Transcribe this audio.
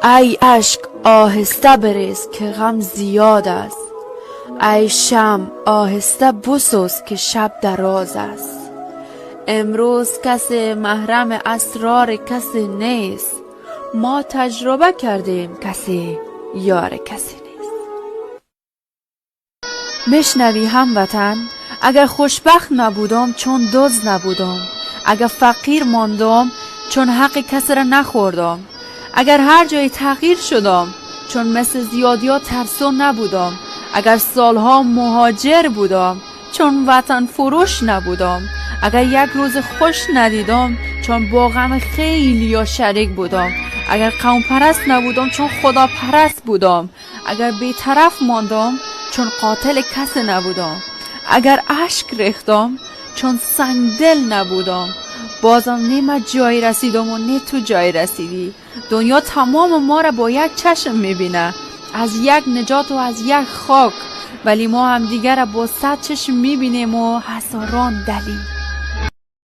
ای اشک آهسته بریز که غم زیاد است، ای شمع آهسته بسوز که شب دراز است. امروز کسی محرم اسرار کسی نیست، ما تجربه کردیم کسی یار کسی نیست. میشنوی هموطن؟ اگر خوشبخت نبودم چون دزد نبودم، اگر فقیر ماندم چون حق کسی را نخوردم، اگر هر جای تغییر شدم چون مثل زیادیا ترسو نبودم، اگر سالها مهاجر بودم چون وطن فروش نبودم، اگر یک روز خوش ندیدم چون با غم خیلی یا شریک بودم، اگر قوم پرست نبودم چون خدا پرست بودم، اگر بی‌طرف ماندم چون قاتل کسی نبودم، اگر اشک ریختم چون سنگدل نبودم، بازم نه من جایی رسیدم و نه تو جایی رسیدی. دنیا تمام ما را با یک چشم میبینه، از یک نجات و از یک خاک، ولی ما هم دیگر را با 100 چشم میبینیم و هزاران دلیل.